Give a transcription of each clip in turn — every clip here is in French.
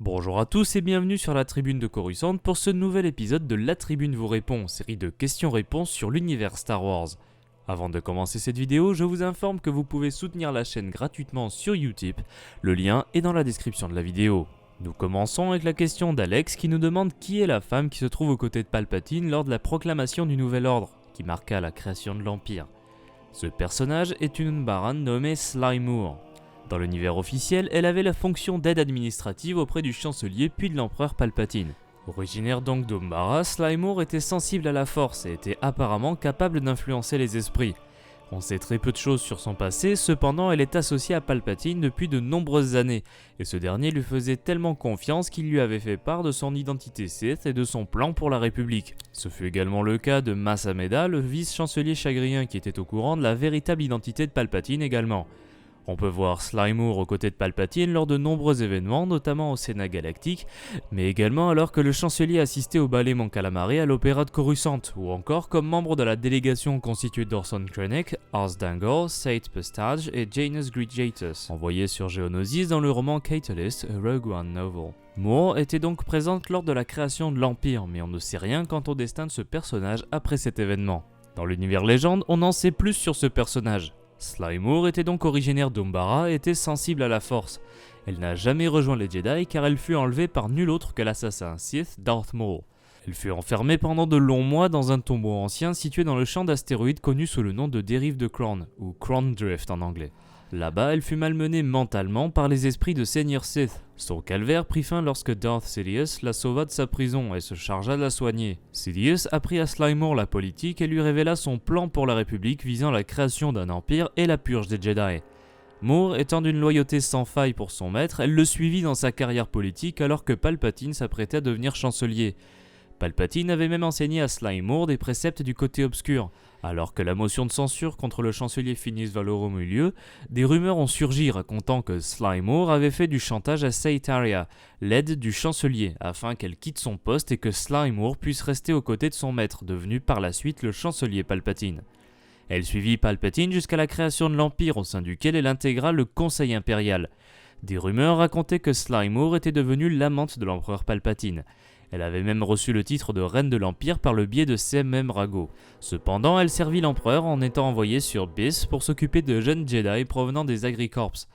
Bonjour à tous et bienvenue sur la Tribune de Coruscant pour ce nouvel épisode de La Tribune vous répond, série de questions-réponses sur l'univers Star Wars. Avant de commencer cette vidéo, je vous informe que vous pouvez soutenir la chaîne gratuitement sur Utip, le lien est dans la description de la vidéo. Nous commençons avec la question d'Alex qui nous demande qui est la femme qui se trouve aux côtés de Palpatine lors de la proclamation du Nouvel Ordre, qui marqua la création de l'Empire. Ce personnage est une Umbaran nommée Sly Moore. Dans l'univers officiel, elle avait la fonction d'aide administrative auprès du chancelier puis de l'empereur Palpatine. Originaire donc d'Umbara, Sly Moore était sensible à la force et était apparemment capable d'influencer les esprits. On sait très peu de choses sur son passé, cependant elle est associée à Palpatine depuis de nombreuses années, et ce dernier lui faisait tellement confiance qu'il lui avait fait part de son identité Sith et de son plan pour la République. Ce fut également le cas de Mas Amedda, le vice-chancelier chagrien qui était au courant de la véritable identité de Palpatine également. On peut voir Sly Moore aux côtés de Palpatine lors de nombreux événements, notamment au Sénat Galactique, mais également alors que le chancelier assistait au ballet Mon Calamari à l'opéra de Coruscant, ou encore comme membre de la délégation constituée d'Orson Krennic, Ars Dangle, Sate Pestage et Janus Grigjatus, envoyés sur Geonosis dans le roman Catalyst, a Rogue One novel. Moore était donc présente lors de la création de l'Empire, mais on ne sait rien quant au destin de ce personnage après cet événement. Dans l'univers légende, on en sait plus sur ce personnage. Sly Moore était donc originaire d'Umbara et était sensible à la force. Elle n'a jamais rejoint les Jedi car elle fut enlevée par nul autre que l'assassin Sith Darth Maul. Elle fut enfermée pendant de longs mois dans un tombeau ancien situé dans le champ d'astéroïdes connu sous le nom de dérive de Krorn, ou Krorn Drift en anglais. Là-bas, elle fut malmenée mentalement par les esprits de Seigneur Sith. Son calvaire prit fin lorsque Darth Sidious la sauva de sa prison et se chargea de la soigner. Sidious apprit à Sly Moore la politique et lui révéla son plan pour la République visant la création d'un empire et la purge des Jedi. Moore étant d'une loyauté sans faille pour son maître, elle le suivit dans sa carrière politique alors que Palpatine s'apprêtait à devenir chancelier. Palpatine avait même enseigné à Sly Moore des préceptes du côté obscur. Alors que la motion de censure contre le chancelier Finis Valorum eut lieu, des rumeurs ont surgi racontant que Sly Moore avait fait du chantage à Saitaria, l'aide du chancelier, afin qu'elle quitte son poste et que Sly Moore puisse rester aux côtés de son maître, devenu par la suite le chancelier Palpatine. Elle suivit Palpatine jusqu'à la création de l'Empire au sein duquel elle intégra le Conseil impérial. Des rumeurs racontaient que Sly Moore était devenue l'amante de l'empereur Palpatine. Elle avait même reçu le titre de reine de l'Empire par le biais de Sem Rago. Cependant, elle servit l'empereur en étant envoyée sur Biss pour s'occuper de jeunes Jedi provenant des Agricorps.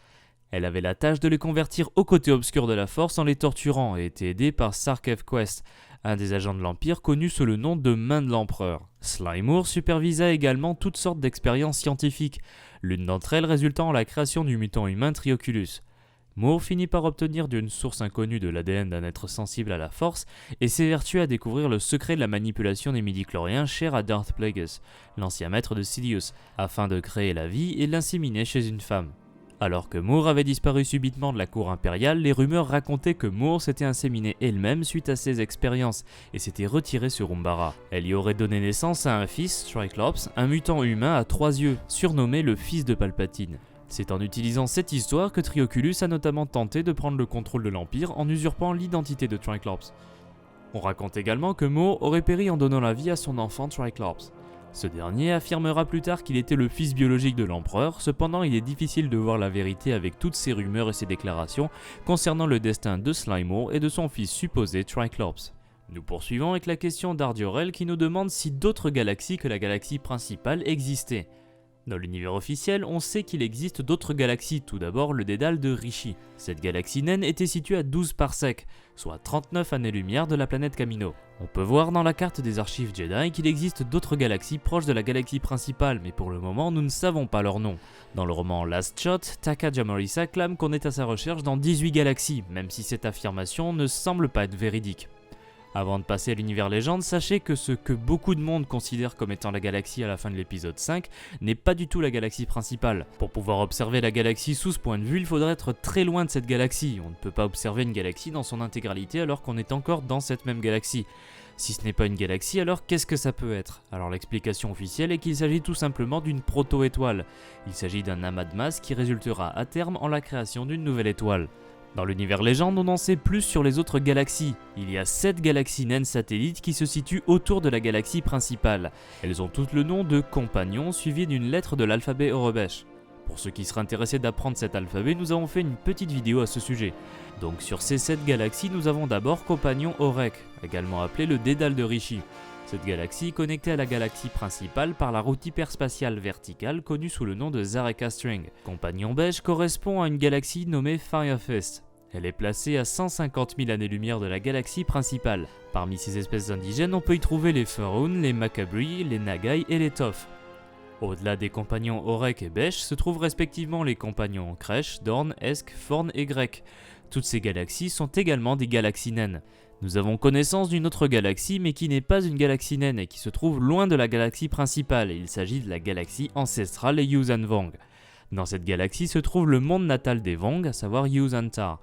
Elle avait la tâche de les convertir au côté obscur de la Force en les torturant et était aidée par Sarkef Quest, un des agents de l'Empire connu sous le nom de Main de l'Empereur. Sly Moore supervisa également toutes sortes d'expériences scientifiques, l'une d'entre elles résultant en la création du mutant humain Trioculus. Moore finit par obtenir d'une source inconnue de l'ADN d'un être sensible à la force et s'évertue à découvrir le secret de la manipulation des midi-chloriens cher à Darth Plagueis, l'ancien maître de Sidious, afin de créer la vie et l'inséminer chez une femme. Alors que Moore avait disparu subitement de la cour impériale, les rumeurs racontaient que Moore s'était inséminée elle-même suite à ses expériences et s'était retirée sur Umbara. Elle y aurait donné naissance à un fils, Triclops, un mutant humain à 3 yeux, surnommé le fils de Palpatine. C'est en utilisant cette histoire que Trioculus a notamment tenté de prendre le contrôle de l'Empire en usurpant l'identité de Triclops. On raconte également que Moore aurait péri en donnant la vie à son enfant Triclops. Ce dernier affirmera plus tard qu'il était le fils biologique de l'empereur, cependant il est difficile de voir la vérité avec toutes ces rumeurs et ces déclarations concernant le destin de Sly Moore et de son fils supposé Triclops. Nous poursuivons avec la question d'Ardiorel qui nous demande si d'autres galaxies que la galaxie principale existaient. Dans l'univers officiel, on sait qu'il existe d'autres galaxies, tout d'abord le dédale de Rishi. Cette galaxie naine était située à 12 parsecs, soit 39 années-lumière de la planète Kamino. On peut voir dans la carte des archives Jedi qu'il existe d'autres galaxies proches de la galaxie principale, mais pour le moment nous ne savons pas leur nom. Dans le roman Last Shot, Taka Jamorisa clame qu'on est à sa recherche dans 18 galaxies, même si cette affirmation ne semble pas être véridique. Avant de passer à l'univers légende, sachez que ce que beaucoup de monde considère comme étant la galaxie à la fin de l'épisode 5 n'est pas du tout la galaxie principale. Pour pouvoir observer la galaxie sous ce point de vue, il faudrait être très loin de cette galaxie. On ne peut pas observer une galaxie dans son intégralité alors qu'on est encore dans cette même galaxie. Si ce n'est pas une galaxie, alors qu'est-ce que ça peut être? Alors l'explication officielle est qu'il s'agit tout simplement d'une proto-étoile. Il s'agit d'un amas de masse qui résultera à terme en la création d'une nouvelle étoile. Dans l'univers légende, on en sait plus sur les autres galaxies. Il y a 7 galaxies naines satellites qui se situent autour de la galaxie principale. Elles ont toutes le nom de compagnons suivies d'une lettre de l'alphabet Aurebesh. Pour ceux qui seraient intéressés d'apprendre cet alphabet, nous avons fait une petite vidéo à ce sujet. Donc sur ces 7 galaxies, nous avons d'abord Compagnon Oryx, également appelé le Dédale de Rishi. Cette galaxie est connectée à la galaxie principale par la route hyperspatiale verticale connue sous le nom de Zareka String. Compagnon Beige correspond à une galaxie nommée Firefest. Elle est placée à 150 000 années-lumière de la galaxie principale. Parmi ces espèces indigènes, on peut y trouver les Faroun, les Macabri, les Nagai et les Toph. Au-delà des compagnons Oryx et Besh se trouvent respectivement les compagnons Kresh, Dorn, Esk, Forn et Grek. Toutes ces galaxies sont également des galaxies naines. Nous avons connaissance d'une autre galaxie mais qui n'est pas une galaxie naine et qui se trouve loin de la galaxie principale. Il s'agit de la galaxie ancestrale les Yuuzhan Vong. Dans cette galaxie se trouve le monde natal des Vong, à savoir Yuuzhan-Tar.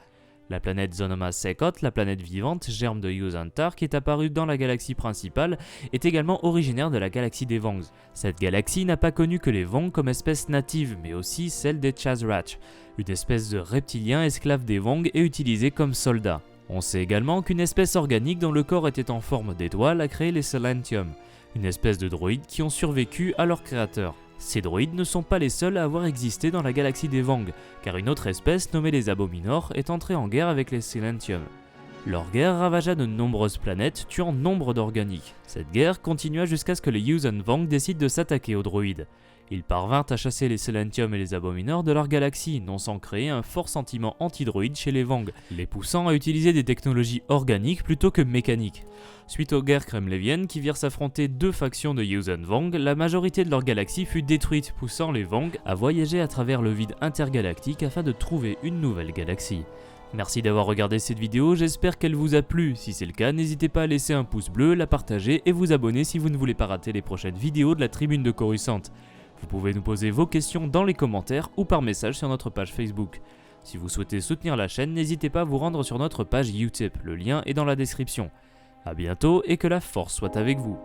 La planète Zonoma Sekot, la planète vivante, germe de Yuuzhan-Tar, qui est apparue dans la galaxie principale, est également originaire de la galaxie des Vongs. Cette galaxie n'a pas connu que les Vong comme espèce native, mais aussi celle des Chazrach, une espèce de reptilien esclave des Vong et utilisé comme soldat. On sait également qu'une espèce organique dont le corps était en forme d'étoile a créé les Silentium, une espèce de droïdes qui ont survécu à leur créateur. Ces droïdes ne sont pas les seuls à avoir existé dans la galaxie des Vong, car une autre espèce nommée les Abominors est entrée en guerre avec les Silentium. Leur guerre ravagea de nombreuses planètes, tuant nombre d'organiques. Cette guerre continua jusqu'à ce que les Yuuzhan Vong décident de s'attaquer aux droïdes. Ils parvinrent à chasser les Silentium et les Abominors de leur galaxie, non sans créer un fort sentiment anti-droïde chez les Vong, les poussant à utiliser des technologies organiques plutôt que mécaniques. Suite aux guerres kremléviennes qui virent s'affronter deux factions de Yuuzhan Vong, la majorité de leur galaxie fut détruite, poussant les Vong à voyager à travers le vide intergalactique afin de trouver une nouvelle galaxie. Merci d'avoir regardé cette vidéo, j'espère qu'elle vous a plu. Si c'est le cas, n'hésitez pas à laisser un pouce bleu, la partager et vous abonner si vous ne voulez pas rater les prochaines vidéos de la Tribune de Coruscant. Vous pouvez nous poser vos questions dans les commentaires ou par message sur notre page Facebook. Si vous souhaitez soutenir la chaîne, n'hésitez pas à vous rendre sur notre page Utip, le lien est dans la description. A bientôt et que la force soit avec vous.